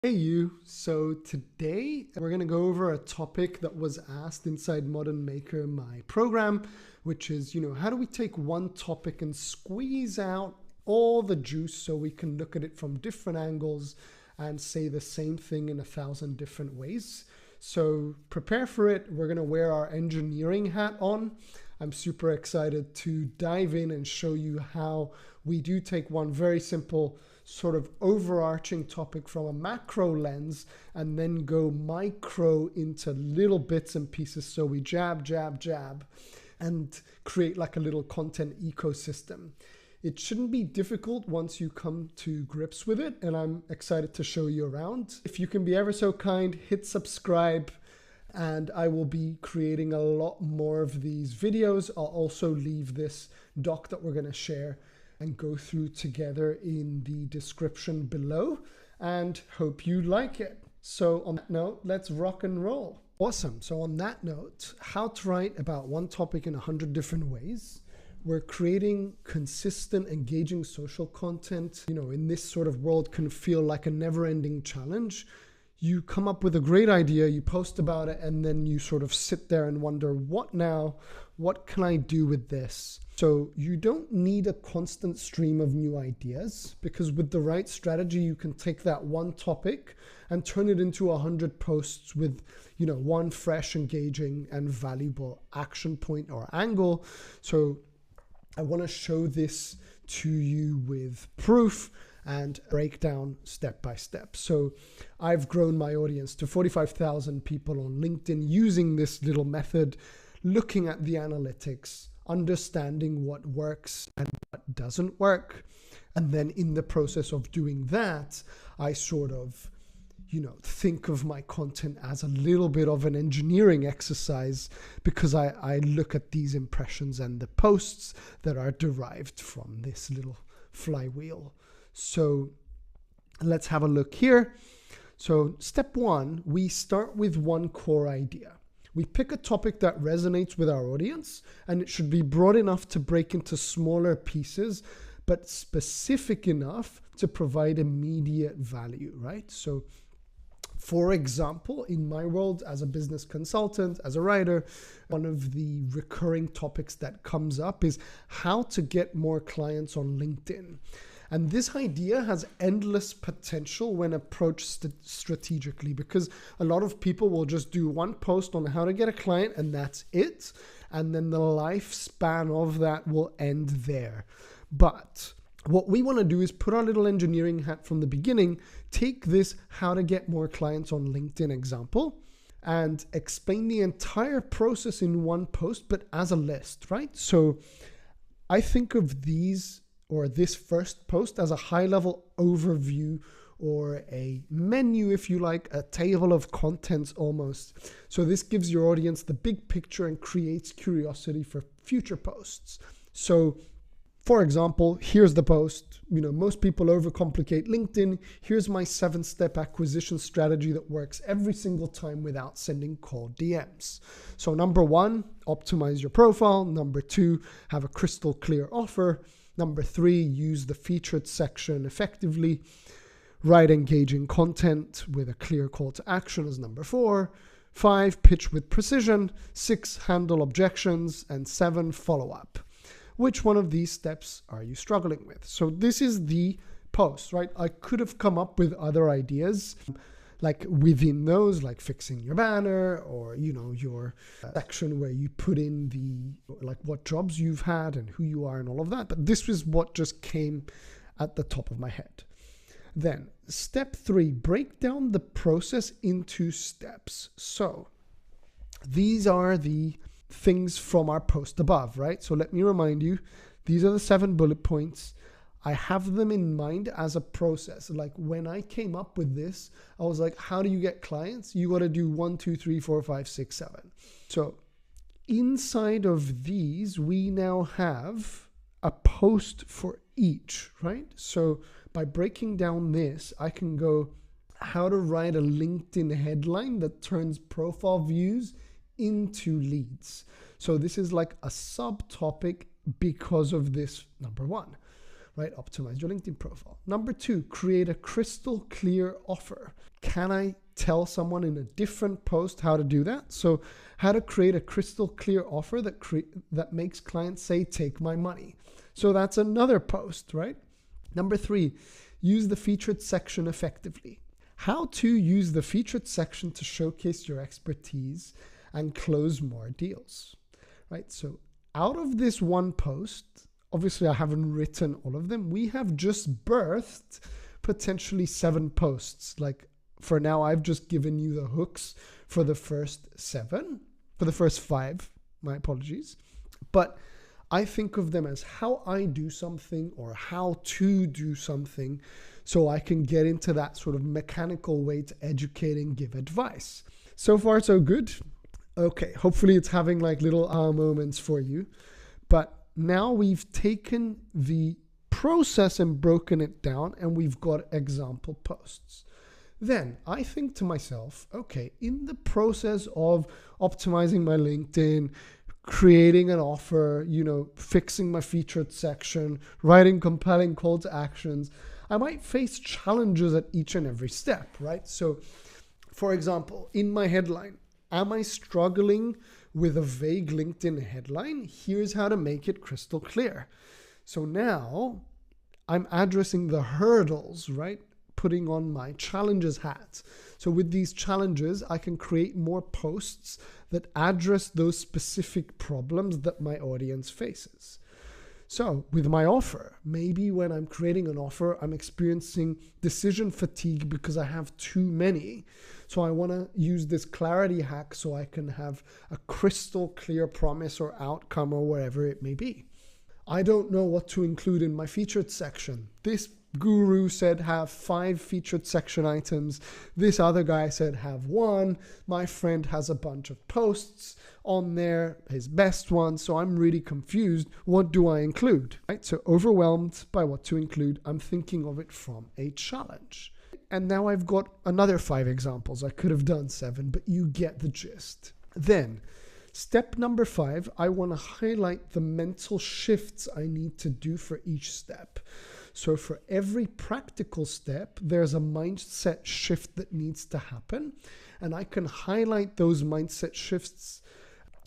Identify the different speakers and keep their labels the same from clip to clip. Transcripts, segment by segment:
Speaker 1: Hey you, so today we're going to go over a topic that was asked inside Modern Maker, my program, which is, how do we take one topic and squeeze out all the juice so we can look at it from different angles and say the same thing in 1,000 different ways. So prepare for it. We're going to wear our engineering hat on. I'm super excited to dive in and show you how we do take one very simple sort of overarching topic from a macro lens and then go micro into little bits and pieces. So we jab, jab, jab, and create like a little content ecosystem. It shouldn't be difficult once you come to grips with it, and I'm excited to show you around. If you can be ever so kind, hit subscribe, and I will be creating a lot more of these videos. I'll also leave this doc that we're going to share and go through together in the description below, and hope you like it. So on that note, let's rock and roll. Awesome. So on that note, how to write about one topic in 100 different ways. We're creating consistent, engaging social content. In this sort of world can feel like a never-ending challenge. You come up with a great idea, you post about it, and then you sort of sit there and wonder, what now? What can I do with this? So you don't need a constant stream of new ideas, because with the right strategy, you can take that one topic and turn it into 100 posts with, one fresh, engaging, and valuable action point or angle. So I want to show this to you with proof and break down step by step. So I've grown my audience to 45,000 people on LinkedIn using this little method, looking at the analytics, understanding what works and what doesn't work. And then in the process of doing that, I sort of, think of my content as a little bit of an engineering exercise, because I look at these impressions and the posts that are derived from this little flywheel. So let's have a look here. So step one, we start with one core idea. We pick a topic that resonates with our audience, and it should be broad enough to break into smaller pieces, but specific enough to provide immediate value, right? So for example, in my world as a business consultant, as a writer, one of the recurring topics that comes up is how to get more clients on LinkedIn. And this idea has endless potential when approached strategically, because a lot of people will just do one post on how to get a client and that's it. And then the lifespan of that will end there. But what we want to do is put our little engineering hat from the beginning, take this how to get more clients on LinkedIn example, and explain the entire process in one post, but as a list, right? So I think of these or this first post as a high-level overview or a menu, if you like, a table of contents almost. So this gives your audience the big picture and creates curiosity for future posts. So for example, here's the post. Most people overcomplicate LinkedIn. Here's my 7-step acquisition strategy that works every single time without sending cold DMs. So number 1, optimize your profile. Number 2, have a crystal clear offer. Number 3, use the featured section effectively. Write engaging content with a clear call to action as number 4. 5, pitch with precision. 6, handle objections. And 7, follow up. Which one of these steps are you struggling with? So this is the post, right? I could have come up with other ideas like within those, like fixing your banner or, your section where you put in like what jobs you've had and who you are and all of that. But this was what just came at the top of my head. Then step 3, break down the process into steps. So these are the things from our post above, right? So let me remind you, these are the 7 bullet points. I have them in mind as a process. Like when I came up with this, I was like, how do you get clients? You got to do 1, 2, 3, 4, 5, 6, 7. So inside of these, we now have a post for each, right? So by breaking down this, I can go how to write a LinkedIn headline that turns profile views into leads. So this is like a subtopic because of this number 1. right? Optimize your LinkedIn profile. Number 2, create a crystal clear offer. Can I tell someone in a different post how to do that? So how to create a crystal clear offer that makes clients say, take my money. So that's another post, right? Number 3, use the featured section effectively. How to use the featured section to showcase your expertise and close more deals, right? So out of this one post, obviously I haven't written all of them. We have just birthed potentially 7 posts. Like for now, I've just given you the hooks for the first 5, my apologies. But I think of them as how I do something or how to do something so I can get into that sort of mechanical way to educate and give advice. So far, so good. Okay, hopefully it's having like little moments for you. But now we've taken the process and broken it down and we've got example posts. Then I think to myself, okay, in the process of optimizing my LinkedIn, creating an offer, fixing my featured section, writing compelling call to actions, I might face challenges at each and every step, right? So for example, in my headline, am I struggling with a vague LinkedIn headline? Here's how to make it crystal clear. So now I'm addressing the hurdles, right? Putting on my challenges hat. So with these challenges, I can create more posts that address those specific problems that my audience faces. So with my offer, maybe when I'm creating an offer, I'm experiencing decision fatigue because I have too many. So I want to use this clarity hack so I can have a crystal clear promise or outcome or whatever it may be. I don't know what to include in my featured section. This guru said have 5 featured section items. This other guy said have 1. My friend has a bunch of posts on there, his best one. So I'm really confused. What do I include? Right? So overwhelmed by what to include. I'm thinking of it from a challenge. And now I've got another 5 examples. I could have done 7, but you get the gist. Then step number 5, I want to highlight the mental shifts I need to do for each step. So for every practical step, there's a mindset shift that needs to happen. And I can highlight those mindset shifts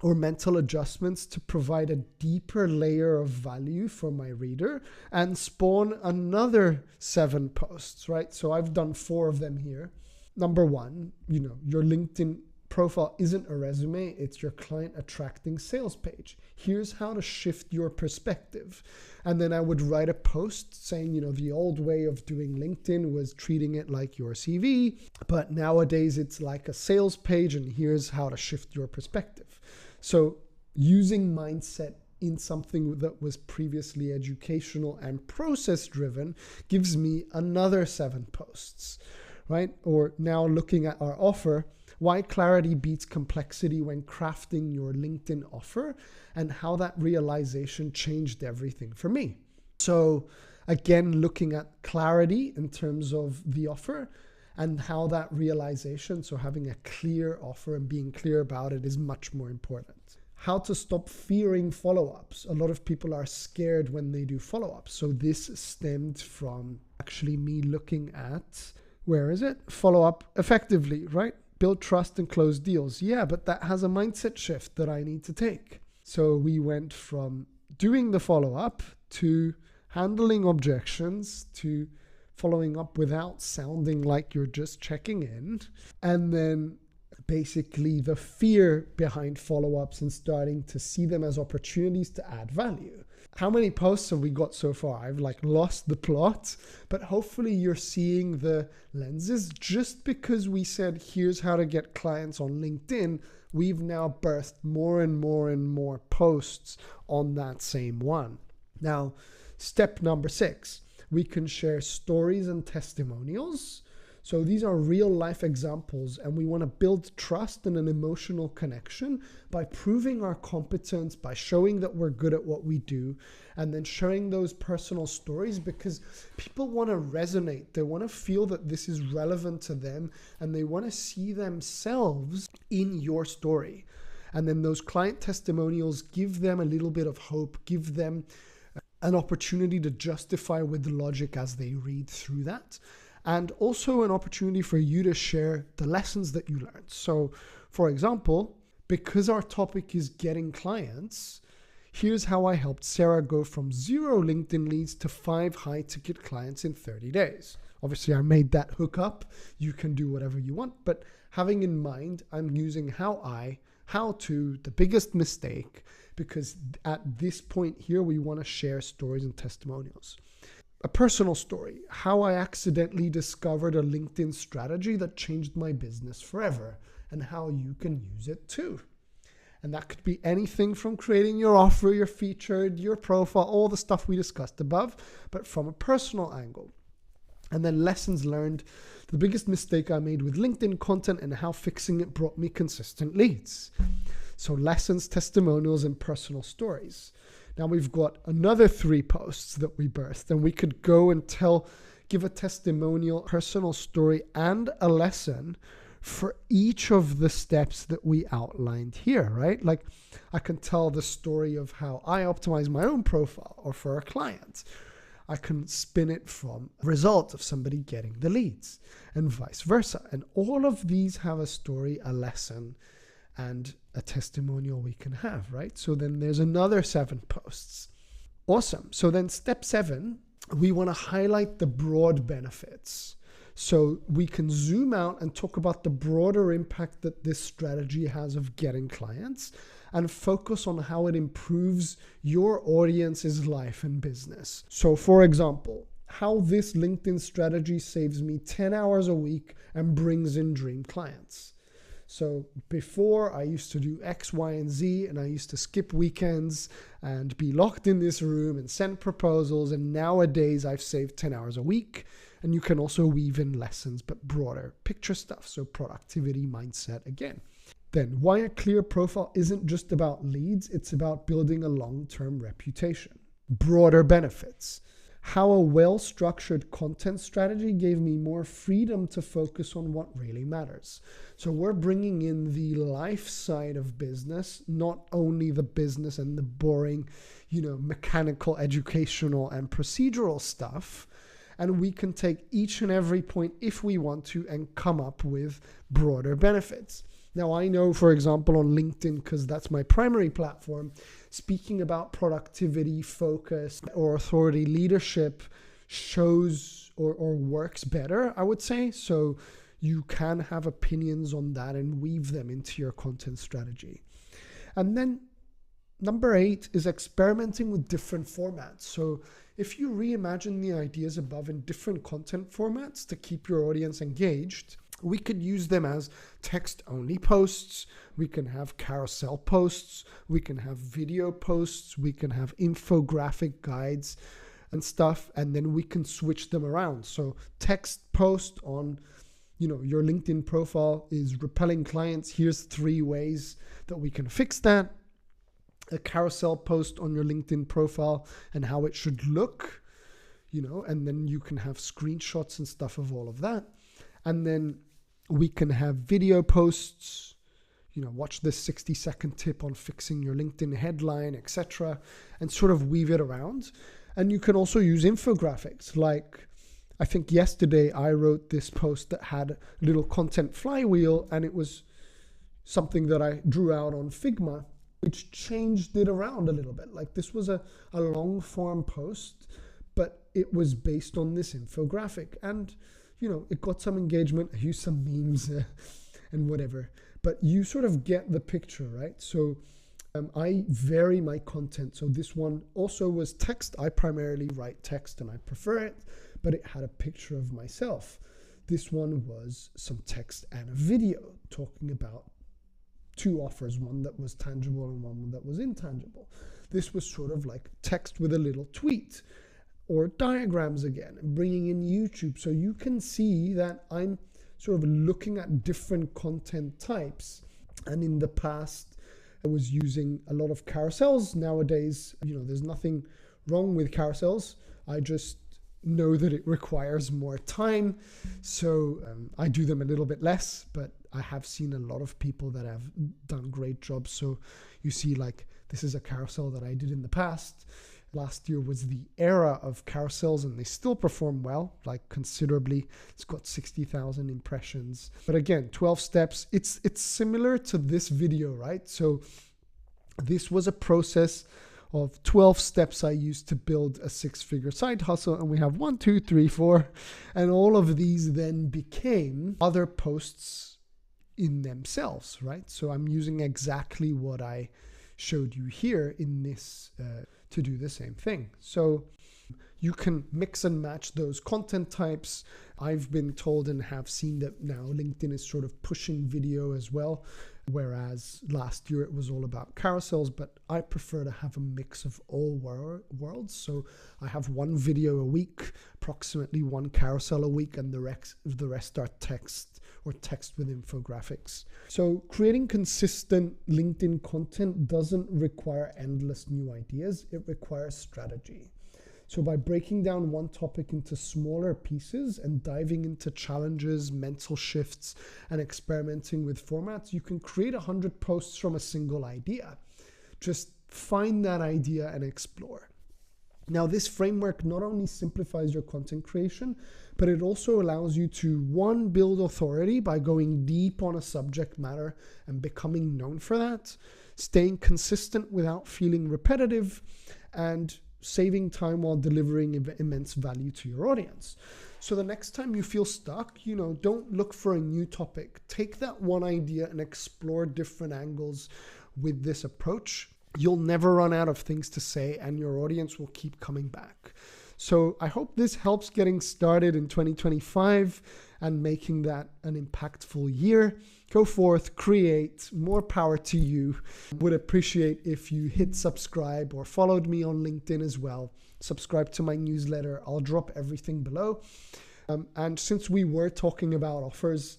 Speaker 1: or mental adjustments to provide a deeper layer of value for my reader and spawn another 7 posts, right? So I've done 4 of them here. Number 1, your LinkedIn profile isn't a resume, it's your client attracting sales page. Here's how to shift your perspective. And then I would write a post saying, the old way of doing LinkedIn was treating it like your CV, but nowadays it's like a sales page, and here's how to shift your perspective. So using mindset in something that was previously educational and process driven gives me another 7 posts, right? Or now looking at our offer, why clarity beats complexity when crafting your LinkedIn offer, and how that realization changed everything for me. So again, looking at clarity in terms of the offer and how that realization, so having a clear offer and being clear about it, is much more important. How to stop fearing follow-ups. A lot of people are scared when they do follow-ups. So this stemmed from actually me looking at, follow up effectively, right? Build trust and close deals. Yeah, but that has a mindset shift that I need to take. So we went from doing the follow-up to handling objections to following up without sounding like you're just checking in. And then basically the fear behind follow-ups and starting to see them as opportunities to add value. How many posts have we got so far? I've lost the plot, but hopefully you're seeing the lenses. Just because we said, here's how to get clients on LinkedIn, we've now birthed more and more and more posts on that same one. Now, step number 6, we can share stories and testimonials. So these are real life examples, and we want to build trust and an emotional connection by proving our competence, by showing that we're good at what we do, and then sharing those personal stories, because people want to resonate. They want to feel that this is relevant to them, and they want to see themselves in your story. And then those client testimonials give them a little bit of hope, give them an opportunity to justify with logic as they read through that, and also an opportunity for you to share the lessons that you learned. So, for example, because our topic is getting clients, here's how I helped Sarah go from 0 LinkedIn leads to 5 high-ticket clients in 30 days. Obviously, I made that hook up. You can do whatever you want, but having in mind, I'm using how to, the biggest mistake, because at this point here, we want to share stories and testimonials. A personal story, how I accidentally discovered a LinkedIn strategy that changed my business forever, and how you can use it too. And that could be anything from creating your offer, your featured, your profile, all the stuff we discussed above, but from a personal angle. And then lessons learned, the biggest mistake I made with LinkedIn content and how fixing it brought me consistent leads. So lessons, testimonials, and personal stories. Now we've got another 3 posts that we birthed, and we could go and give a testimonial, personal story, and a lesson for each of the steps that we outlined here, right? Like I can tell the story of how I optimize my own profile, or for a client, I can spin it from result of somebody getting the leads, and vice versa. And all of these have a story, a lesson, and a testimonial we can have, right? So then there's another 7 posts. Awesome. So then step 7, we want to highlight the broad benefits. So we can zoom out and talk about the broader impact that this strategy has of getting clients, and focus on how it improves your audience's life and business. So for example, how this LinkedIn strategy saves me 10 hours a week and brings in dream clients. So before, I used to do X, Y, and Z, and I used to skip weekends and be locked in this room and send proposals. And nowadays I've saved 10 hours a week. And you can also weave in lessons, but broader picture stuff. So productivity, mindset again. Then why a clear profile isn't just about leads, it's about building a long-term reputation. Broader benefits. How a well-structured content strategy gave me more freedom to focus on what really matters. So we're bringing in the life side of business, not only the business and the boring, mechanical, educational, and procedural stuff. And we can take each and every point if we want to and come up with broader benefits. Now, I know, for example, on LinkedIn, because that's my primary platform, speaking about productivity, focus, or authority leadership shows or works better, I would say. So you can have opinions on that and weave them into your content strategy. And then number 8 is experimenting with different formats. So if you reimagine the ideas above in different content formats to keep your audience engaged, we could use them as text-only posts, we can have carousel posts, we can have video posts, we can have infographic guides and stuff, and then we can switch them around. So text post on, your LinkedIn profile is repelling clients. Here's 3 ways that we can fix that. A carousel post on your LinkedIn profile and how it should look, and then you can have screenshots and stuff of all of that. And then we can have video posts, watch this 60-second tip on fixing your LinkedIn headline, etc., and sort of weave it around. And you can also use infographics. Like, I think yesterday I wrote this post that had a little content flywheel, and it was something that I drew out on Figma, which changed it around a little bit. Like, this was a long form post, but it was based on this infographic, and it got some engagement. I used some memes and whatever, but you sort of get the picture, right? So I vary my content. So this one also was text. I primarily write text and I prefer it, but it had a picture of myself. This one was some text and a video talking about 2 offers, one that was tangible and one that was intangible. This was sort of like text with a little tweet, or diagrams again, and bringing in YouTube. So you can see that I'm sort of looking at different content types. And in the past, I was using a lot of carousels. Nowadays, there's nothing wrong with carousels. I just know that it requires more time. So I do them a little bit less, but I have seen a lot of people that have done great jobs. So you see, like, this is a carousel that I did in the past. Last year was the era of carousels, and they still perform well, like considerably. It's got 60,000 impressions. But again, 12 steps, it's similar to this video, right? So this was a process of 12 steps I used to build a 6-figure side hustle. And we have 1, 2, 3, 4. And all of these then became other posts in themselves, right? So I'm using exactly what I showed you here in this to do the same thing. So you can mix and match those content types. I've been told and have seen that now LinkedIn is sort of pushing video as well, whereas last year it was all about carousels, but I prefer to have a mix of all worlds. So I have 1 video a week, approximately 1 carousel a week, and the rest are text or text with infographics. So creating consistent LinkedIn content doesn't require endless new ideas. It requires strategy. So by breaking down one topic into smaller pieces and diving into challenges, mental shifts, and experimenting with formats, you can create 100 posts from a single idea. Just find that idea and explore. Now, this framework not only simplifies your content creation, but it also allows you to, 1, build authority by going deep on a subject matter and becoming known for that, staying consistent without feeling repetitive, and saving time while delivering immense value to your audience. So the next time you feel stuck, don't look for a new topic. Take that one idea and explore different angles with this approach. You'll never run out of things to say, and your audience will keep coming back. So I hope this helps getting started in 2025 and making that an impactful year. Go forth, create, more power to you. Would appreciate if you hit subscribe or followed me on LinkedIn as well. Subscribe to my newsletter. I'll drop everything below. And since we were talking about offers,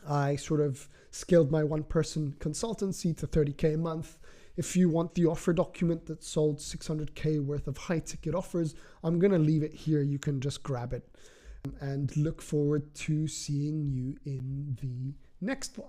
Speaker 1: I sort of scaled my 1-person consultancy to 30K a month. If you want the offer document that sold 600K worth of high ticket offers, I'm going to leave it here. You can just grab it, and look forward to seeing you in the next one.